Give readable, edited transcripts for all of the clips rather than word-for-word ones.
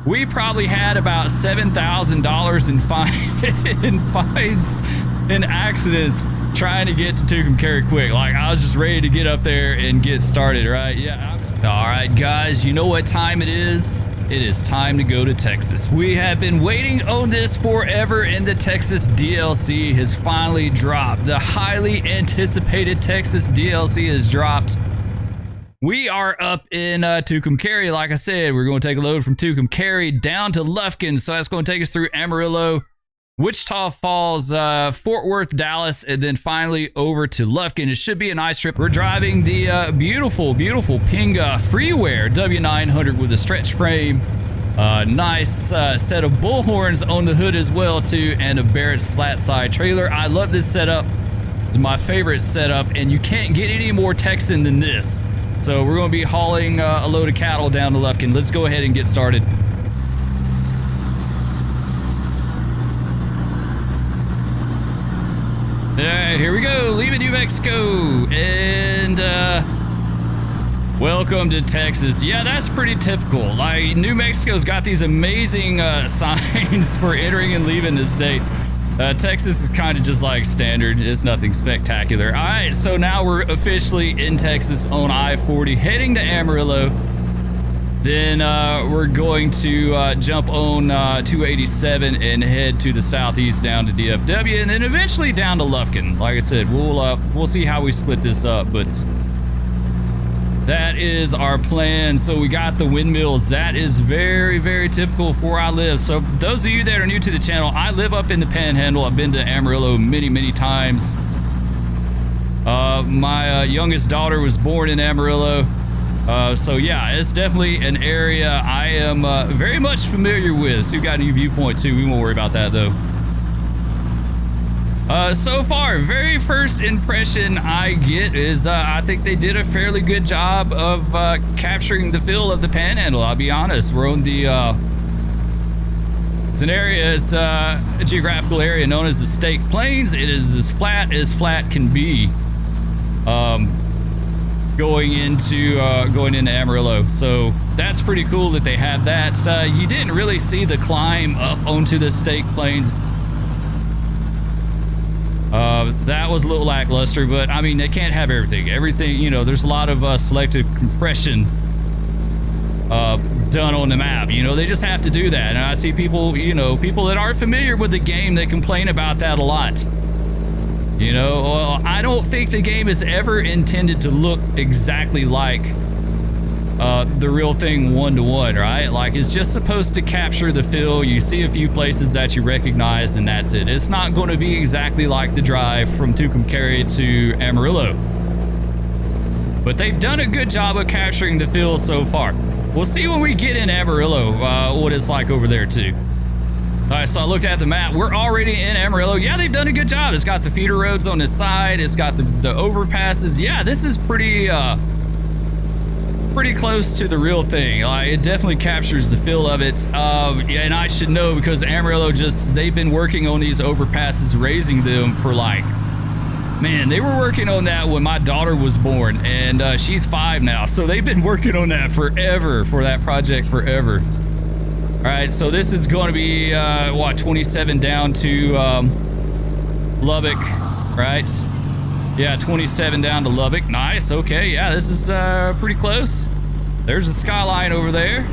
we probably had about $7,000 in fines and accidents trying to get to Tucumcari quick. Like, I was just ready to get up there and get started, right? Yeah. All right, guys, you know what time it is? It is time to go to Texas. We have been waiting on this forever, and the Texas DLC has finally dropped. The highly anticipated Texas DLC has dropped. We are up in Tucumcari. Like I said, we're going to take a load from Tucumcari down to Lufkin. So that's going to take us through Amarillo, Wichita Falls, Fort Worth, Dallas, and then finally over to Lufkin. It should be a nice trip. We're driving the beautiful, beautiful Pinga Freeware W900 with a stretch frame. Nice set of bullhorns on the hood as well, too, and a Barrett slat side trailer. I love this setup. It's my favorite setup, and you can't get any more Texan than this. So we're going to be hauling a load of cattle down to Lufkin. Let's go ahead and get started. All right, here we go, leaving New Mexico, and welcome to Texas. Yeah, that's pretty typical. Like, New Mexico's got these amazing signs for entering and leaving the state. Texas is kind of just like standard. It's nothing spectacular. All right, so now we're officially in Texas on I-40, heading to Amarillo. Then we're going to jump on 287 and head to the southeast down to DFW, and then eventually down to Lufkin. Like I said, we'll see how we split this up, but that is our plan. So we got the windmills. That is very, very typical for where I live. So those of you that are new to the channel, I live up in the Panhandle. I've been to Amarillo many, many times. My youngest daughter was born in Amarillo. So yeah, it's definitely an area I am very much familiar with. So we got a new viewpoint too. We won't worry about that though. So far, very first impression I get is I think they did a fairly good job of capturing the feel of the Panhandle. I'll be honest. We're on the it's an area, it's a geographical area known as the State Plains. It is as flat can be. Going into Amarillo, so that's pretty cool that they have that. You didn't really see the climb up onto the State Plains. That was a little lackluster, but I mean, they can't have everything. Everything, you know, there's a lot of selective compression done on the map. You know, they just have to do that. And I see people, you know, people that aren't familiar with the game, they complain about that a lot. You know, well, I don't think the game is ever intended to look exactly like the real thing one-to-one, right? Like, it's just supposed to capture the feel. You see a few places that you recognize, and that's it. It's not going to be exactly like the drive from Tucumcari to Amarillo. But they've done a good job of capturing the feel so far. We'll see when we get in Amarillo what it's like over there, too. All right, so I looked at the map. We're already in Amarillo. Yeah, they've done a good job. It's got the feeder roads on the side. It's got the overpasses. Yeah, this is pretty close to the real thing. It definitely captures the feel of it. Yeah, and I should know because Amarillo they've been working on these overpasses, raising them for like, man, they were working on that when my daughter was born, and she's 5 now. So they've been working on that forever, for that project forever. All right, so this is going to be, 27 down to Lubbock, right? Yeah, 27 down to Lubbock. Nice, okay, yeah, this is pretty close. There's a skyline over there.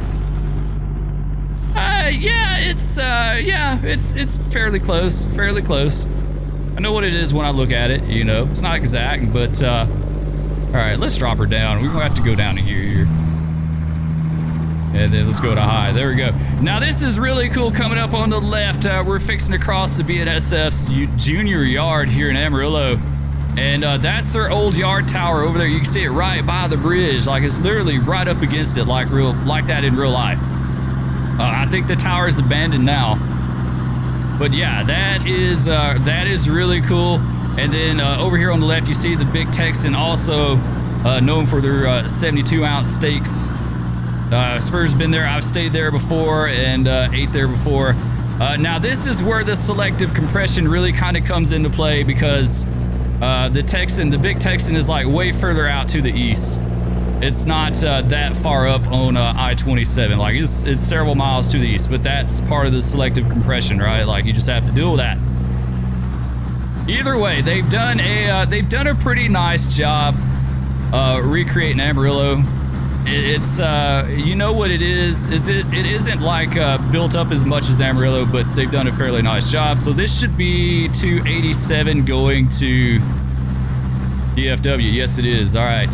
Yeah, it's fairly close, I know what it is when I look at it, you know. It's not exact, but, all right, let's drop her down. We're gonna have to go down to here. And then let's go to high. There we go. Now this is really cool coming up on the left. We're fixing to cross the BNSF's junior yard here in Amarillo. And that's their old yard tower over there. You can see it right by the bridge. Like, it's literally right up against it like that in real life. I think the tower is abandoned now. But yeah, that is really cool. And then over here on the left, you see the Big Texan, also known for their 72-ounce steaks. Spur's been there. I've stayed there before and ate there before. Now this is where the selective compression really kind of comes into play, because the Big Texan is like way further out to the east. It's not that far up on I-27. Like it's several miles to the east, but that's part of the selective compression, right? Like you just have to deal with that. Either way, they've done a pretty nice job recreating Amarillo. It's you know what it is it isn't like built up as much as Amarillo, but they've done a fairly nice job. So this should be 287 going to DFW. Yes, it is. All right.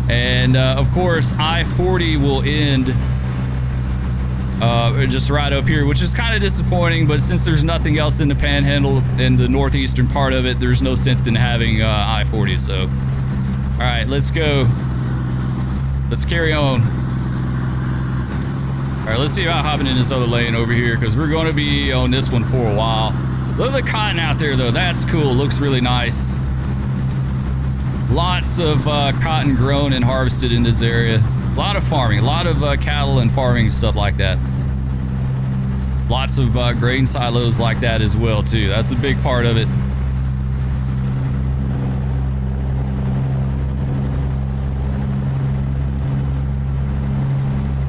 And of course, I-40 will end just right up here, which is kind of disappointing, but since there's nothing else in the Panhandle in the northeastern part of it, there's no sense in having I-40. So, all right, let's go. Let's carry on. All right, let's see about hopping in this other lane over here, because we're going to be on this one for a while. Look at the cotton out there, though. That's cool. Looks really nice. Lots of cotton grown and harvested in this area. There's a lot of farming, a lot of cattle and farming and stuff like that. Lots of grain silos like that as well, too. That's a big part of it.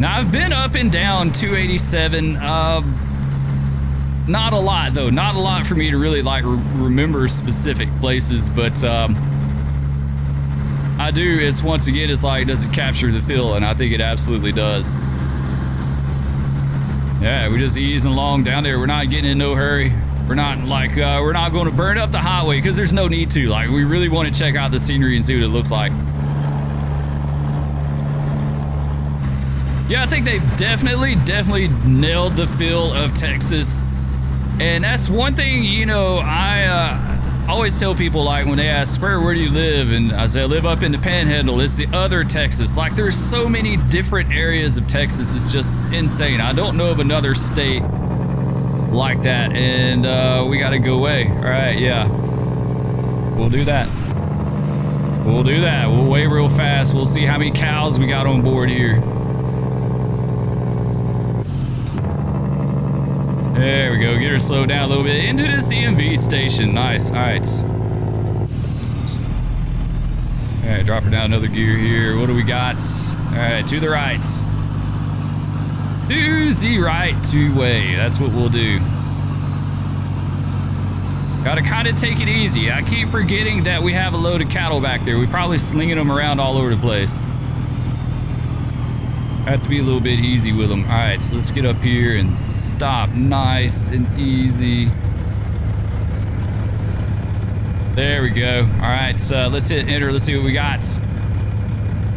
Now, I've been up and down 287. Not a lot, though. Not a lot for me to really, like, remember specific places, but I do. It's once again, it's like, does it capture the feel? And I think it absolutely does. Yeah, we're just easing along down there. We're not getting in no hurry. We're not like, we're not going to burn up the highway because there's no need to. Like, we really want to check out the scenery and see what it looks like. Yeah, I think they've definitely nailed the feel of Texas. And that's one thing, you know, I always tell people, like, when they ask, Spur, where do you live? And I say, I live up in the Panhandle. It's the other Texas. Like, there's so many different areas of Texas. It's just insane. I don't know of another state like that. And we got to go away. All right, yeah. We'll do that. We'll do that. We'll weigh real fast. We'll see how many cows we got on board here. There we go. Get her slowed down a little bit into the CMV station. Nice. All right. All right, drop her down another gear here. What do we got? All right, to the right. To the right, two-way. That's what we'll do. Gotta kind of take it easy. I keep forgetting that we have a load of cattle back there. We're probably slinging them around all over the place. Have to be a little bit easy with them. All right, so let's get up here and stop nice and easy. There we go. All right, so let's hit enter. Let's see what we got.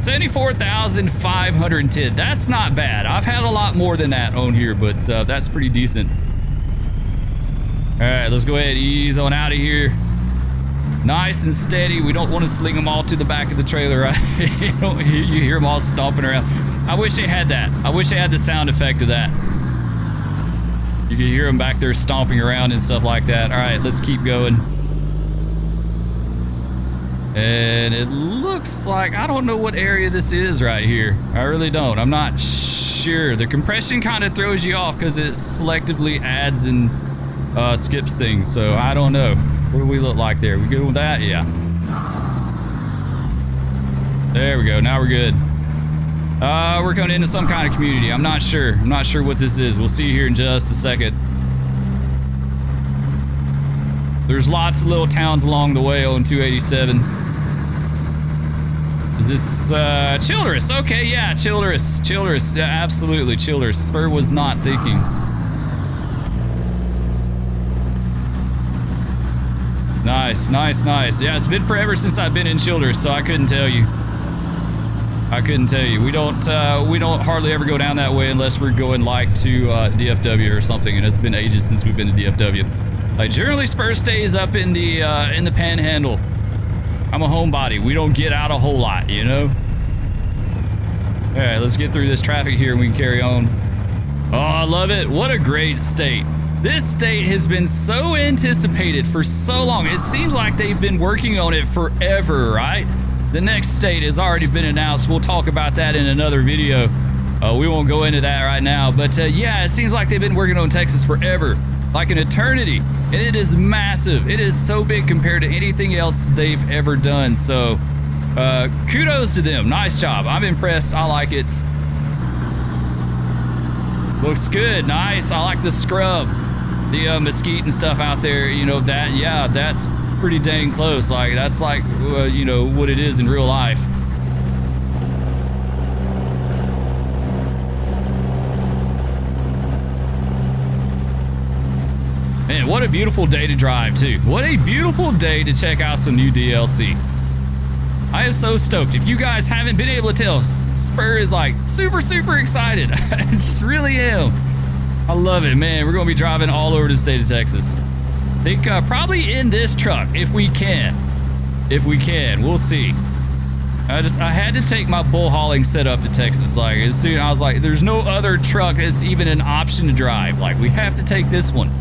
74,510. That's not bad. I've had a lot more than that on here, but that's pretty decent. All right, let's go ahead and ease on out of here. Nice and steady. We don't want to sling them all to the back of the trailer, right? You hear them all stomping around. I wish they had that. I wish they had the sound effect of that. You can hear them back there stomping around and stuff like that. All right, let's keep going. And it looks like, I don't know what area this is right here. I really don't. I'm not sure. The compression kind of throws you off because it selectively adds and skips things. So I don't know. What do we look like there? We good with that? Yeah. There we go. Now we're good. We're coming into some kind of community. I'm not sure. I'm not sure what this is. We'll see here in just a second. There's lots of little towns along the way on 287. Is this Childress? Okay, yeah, Childress. Childress, yeah, absolutely, Childress. Spur was not thinking. Nice, nice, nice. Yeah, it's been forever since I've been in Childress, so I couldn't tell you. I couldn't tell you. We don't hardly ever go down that way unless we're going like to DFW or something, and it's been ages since we've been to DFW. Like generally, Spur stays up in the Panhandle. I'm a homebody. We don't get out a whole lot, you know. All right, let's get through this traffic here and we can carry on. Oh, I love it. What a great state. This state has been so anticipated for so long. It seems like they've been working on it forever, right? The next state has already been announced. We'll talk about that in another video. We won't go into that right now. But yeah, it seems like they've been working on Texas forever, like an eternity. And it is massive. It is so big compared to anything else they've ever done. So Kudos to them. Nice job. I'm impressed. I like it. Looks good. Nice. I like the scrub. The mesquite and stuff out there. You know, that, yeah, that's pretty dang close. Like, that's like, you know, what it is in real life. Man, what a beautiful day to drive, too. What a beautiful day to check out some new DLC. I am so stoked. If you guys haven't been able to tell, Spur is like super, super excited. I just really am. I love it, man. We're going to be driving all over the state of Texas. I think probably in this truck, if we can. If we can, we'll see. I had to take my bull hauling setup to Texas. Like, as soon I was like, there's no other truck that's even an option to drive. Like, we have to take this one.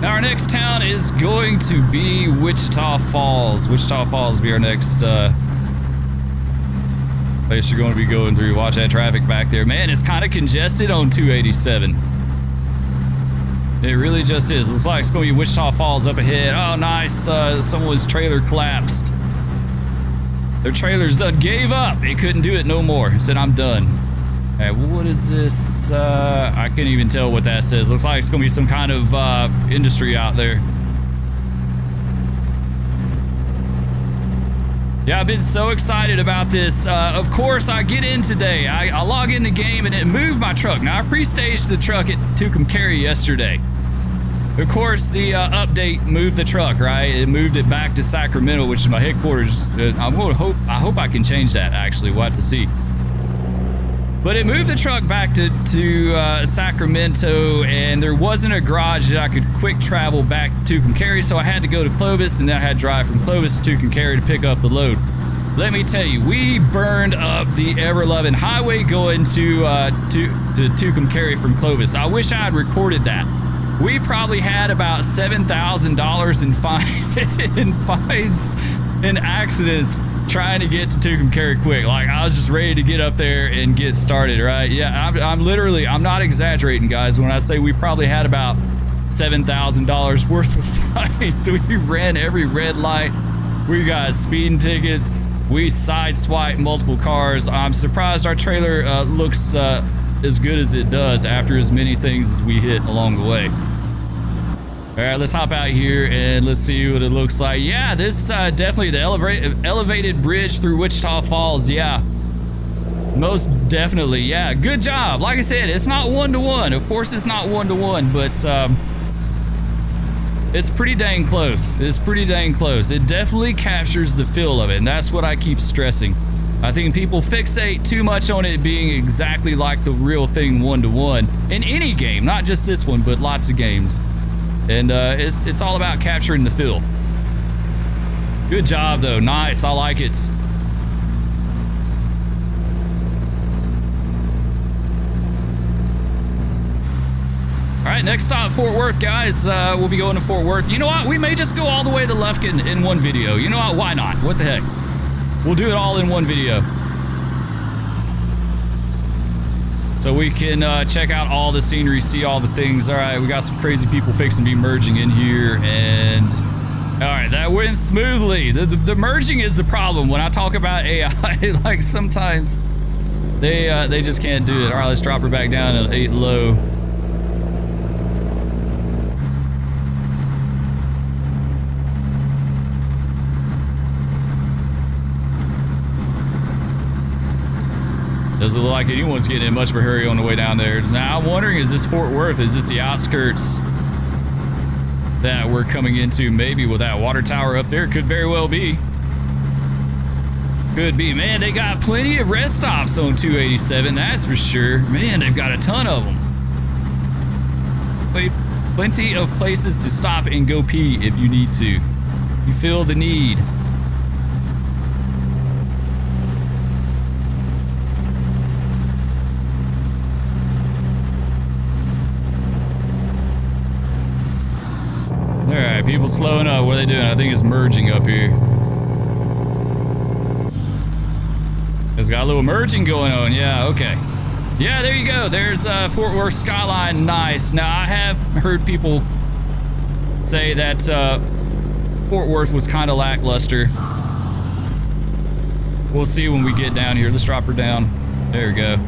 Now our next town is going to be Wichita Falls. Wichita Falls will be our next place you're going to be going through. Watch that traffic back there. Man, it's kind of congested on 287. It really just is. Looks like it's going to be Wichita Falls up ahead. Oh, nice. Someone's trailer collapsed. Their trailer's done. Gave up. They couldn't do it no more. He said, I'm done. Okay, what is this? I can't even tell what that says. Looks like it's going to be some kind of industry out there. Yeah, I've been so excited about this. Of course, I get in today. I log in the game and it moved my truck. Now, I pre-staged the truck at Tucumcari yesterday. Of course, the update moved the truck, right? It moved it back to Sacramento, which is my headquarters. I hope I can change that, actually. We'll have to see. But it moved the truck back to Sacramento, and there wasn't a garage that I could quick travel back to Tucumcari, so I had to go to Clovis, and then I had to drive from Clovis to Tucumcari to pick up the load. Let me tell you, we burned up the ever-loving highway going to Tucumcari from Clovis. I wish I had recorded that. We probably had about $7,000 in fines and accidents trying to get to Tucumcari quick. Like, I was just ready to get up there and get started, right? Yeah, I'm not exaggerating, guys, when I say we probably had about $7,000 worth of fines. We ran every red light. We got speeding tickets. We sideswiped multiple cars. I'm surprised our trailer looks as good as it does after as many things as we hit along the way. All right, let's hop out here and let's see what it looks like. Yeah, this definitely the elevated bridge through Wichita Falls. Yeah, most definitely. Yeah, good job. Like I said, it's not one-to-one. Of course, it's not one-to-one, but it's pretty dang close. It's pretty dang close. It definitely captures the feel of it, and that's what I keep stressing. I think people fixate too much on it being exactly like the real thing one-to-one in any game, not just this one, but lots of games. And it's all about capturing the feel. Good job, though. Nice. I like it. All right, next stop, Fort Worth, guys. We'll be going to Fort Worth. You know what? We may just go all the way to Lufkin in one video. You know what? Why not? What the heck? We'll do it all in one video. So we can check out all the scenery, see all the things. All right, we got some crazy people fixing to be merging in here, and all right, that went smoothly. The merging is the problem when I talk about AI. Like, sometimes they just can't do it. All right, let's drop her back down at 8 low. Doesn't look like anyone's getting in much of a hurry on the way down there. Now, I'm wondering, is this Fort Worth? Is this the outskirts that we're coming into? Maybe with that water tower up there. Could very well be. Could be. Man, they got plenty of rest stops on 287, that's for sure. Man, they've got a ton of them. Plenty of places to stop and go pee if you need to. You feel the need. Alright, people slowing up. What are they doing? I think it's merging up here. It's got a little merging going on. Yeah, okay. Yeah, there you go. There's Fort Worth skyline. Nice. Now, I have heard people say that Fort Worth was kind of lackluster. We'll see when we get down here. Let's drop her down. There we go.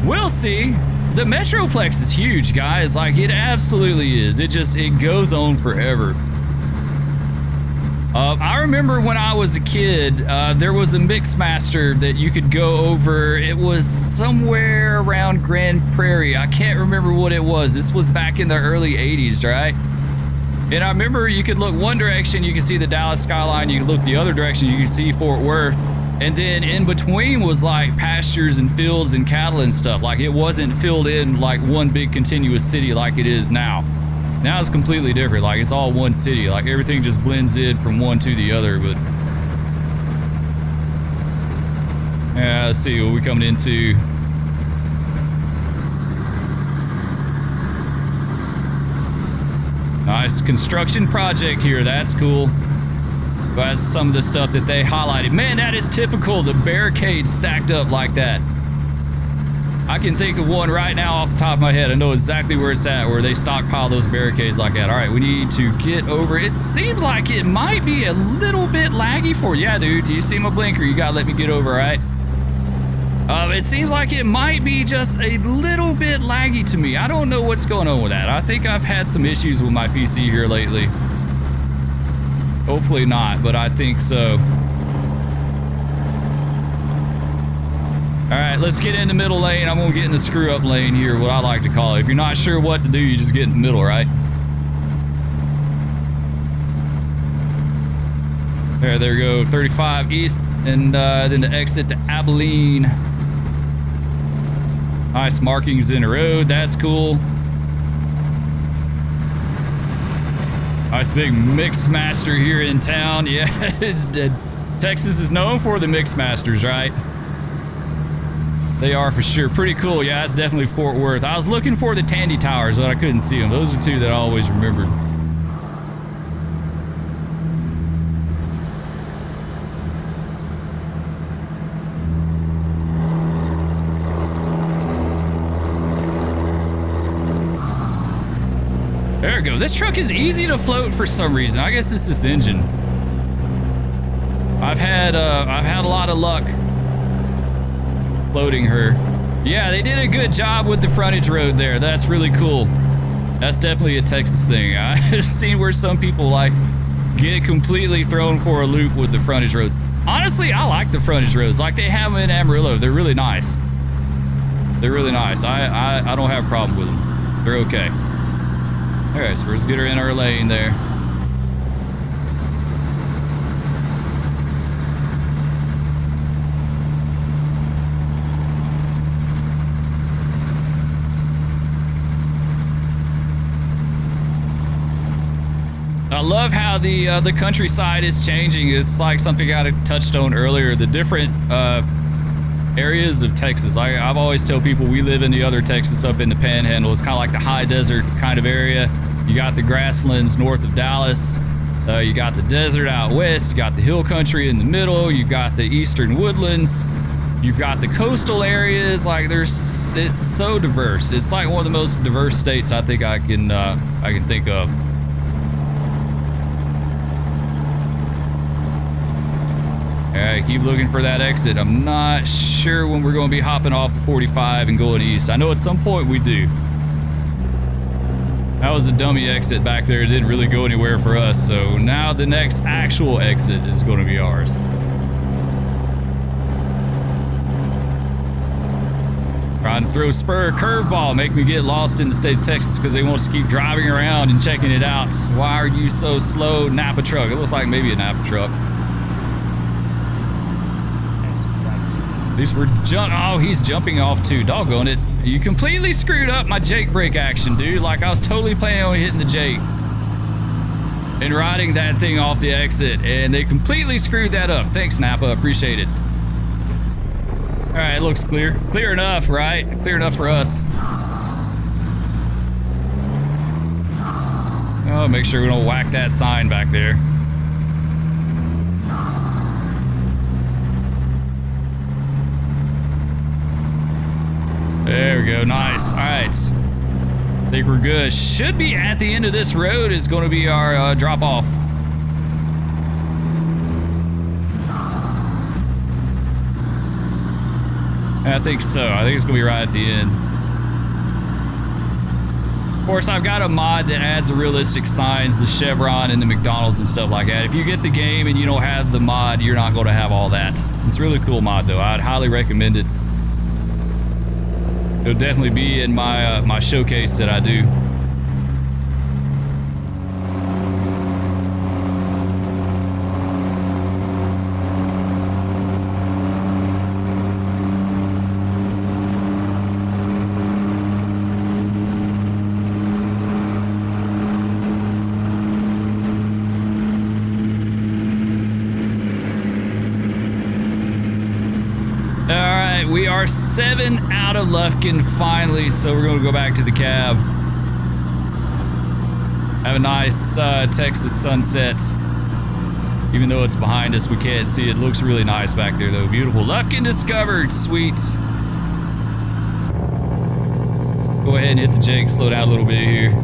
We'll see. The Metroplex is huge, guys. Like, it absolutely is. It goes on forever. I remember when I was a kid, there was a Mixmaster that you could go over. It was somewhere around Grand Prairie. I can't remember what it was. This was back in the early 80s, right? And I remember you could look one direction, you could see the Dallas skyline. You could look the other direction, you could see Fort Worth. And then in between was like pastures and fields and cattle and stuff. Like, it wasn't filled in like one big continuous city like it is now. Now it's completely different. Like, it's all one city. Like, everything just blends in from one to the other. But yeah, let's see what we coming into. Nice construction project here. That's cool. That's some of the stuff that they highlighted. Man, that is typical. The barricades stacked up like that. I can think of one right now off the top of my head. I know exactly where it's at, where they stockpile those barricades like that. All right, we need to get over. It seems like it might be a little bit laggy for you. Yeah, dude, do you see my blinker? You gotta let me get over, all right? It seems like it might be just a little bit laggy to me. I don't know what's going on with that. I think I've had some issues with my PC here lately. Hopefully not, but I think so. All right, let's get in the middle lane. I'm gonna get in the screw up lane here, what I like to call it. If you're not sure what to do, you just get in the middle, right? There we go, 35 east, and then the exit to Abilene. Nice markings in the road, that's cool. Nice big Mixmaster here in town. Yeah, it's dead. Texas is known for the Mixmasters, right? They are for sure. Pretty cool. Yeah, that's definitely Fort Worth. I was looking for the Tandy Towers, but I couldn't see them. Those are two that I always remembered. There we go. This truck is easy to float for some reason. I guess it's this engine. I've had a lot of luck floating her. Yeah, they did a good job with the frontage road there. That's really cool. That's definitely a Texas thing. I've seen where some people like get completely thrown for a loop with the frontage roads. Honestly, I like the frontage roads. Like they have them in Amarillo. They're really nice. They're really nice. I don't have a problem with them. They're okay. All right, so let's get her in our lane there. I love how the countryside is changing. It's like something I touched on earlier. The different areas of Texas. I've always tell people we live in the other Texas up in the Panhandle. It's kind of like the high desert kind of area. You got the grasslands north of Dallas. You got the desert out west. You got the hill country in the middle. You got the eastern woodlands. You've got the coastal areas. Like it's so diverse. It's like one of the most diverse states I think I can think of. All right, keep looking for that exit. I'm not sure when we're going to be hopping off of 45 and going east. I know at some point we do. That was a dummy exit back there. It didn't really go anywhere for us. So now the next actual exit is going to be ours. Trying to throw Spur a curveball, make me get lost in the state of Texas because they want us to keep driving around and checking it out. Why are you so slow, Napa truck? It looks like maybe a Napa truck. At least we're oh, he's jumping off too. Doggone it. You completely screwed up my Jake brake action, dude. Like I was totally planning on hitting the Jake and riding that thing off the exit, and they completely screwed that up. Thanks, Napa. Appreciate it. All right, it looks clear. Clear enough, right? Clear enough for us. Oh, make sure we don't whack that sign back there. There we go. Nice. All right. I think we're good. Should be at the end of this road is going to be our drop off. I think so. I think it's going to be right at the end. Of course, I've got a mod that adds the realistic signs, the Chevron and the McDonald's and stuff like that. If you get the game and you don't have the mod, you're not going to have all that. It's a really cool mod, though. I'd highly recommend it. It'll definitely be in my my showcase that I do. We are 7 out of Lufkin finally, so we're going to go back to the cab. Have a nice Texas sunset. Even though it's behind us, we can't see it. It looks really nice back there, though. Beautiful. Lufkin discovered. Sweet. Go ahead and hit the jake. Slow down a little bit here.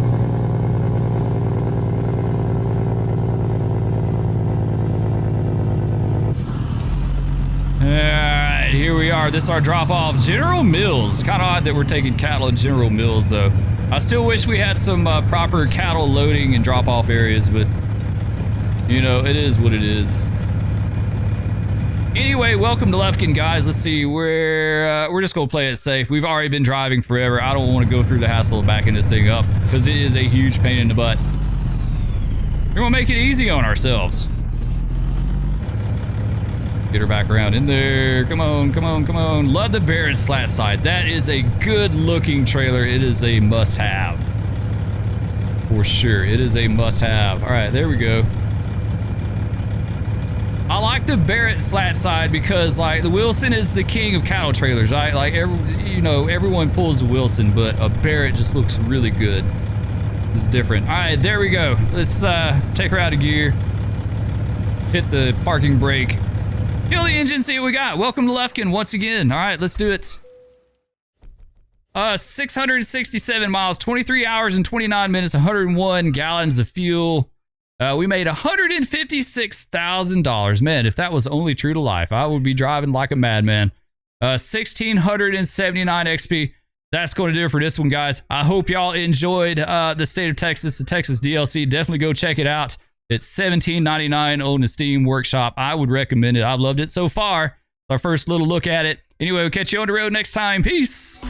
Here we are. This is our drop off. General Mills. It's kind of odd that we're taking cattle at General Mills, though. I still wish we had some proper cattle loading and drop off areas, but you know, it is what it is. Anyway, welcome to Lufkin, guys. Let's see, we're just gonna play it safe. We've already been driving forever. I don't want to go through the hassle of backing this thing up because it is a huge pain in the butt. We're gonna make it easy on ourselves. Get her back around in there. Come on, come on, come on. Love the Barrett slat side. That is a good looking trailer. It is a must have. For sure. It is a must have. All right, there we go. I like the Barrett slat side because like the Wilson is the king of cattle trailers, right? Like everyone pulls a Wilson, but a Barrett just looks really good. It's different. All right, there we go. Let's take her out of gear. Hit the parking brake. Kill the engine, see what we got. Welcome to Lufkin once again. All right, let's do it. 667 miles, 23 hours and 29 minutes, 101 gallons of fuel. We made $156,000. Man, if that was only true to life, I would be driving like a madman. 1,679 XP. That's going to do it for this one, guys. I hope y'all enjoyed the State of Texas, the Texas DLC. Definitely go check it out. It's $17.99 on the Steam Workshop. I would recommend it. I've loved it so far. Our first little look at it. Anyway, we'll catch you on the road next time. Peace.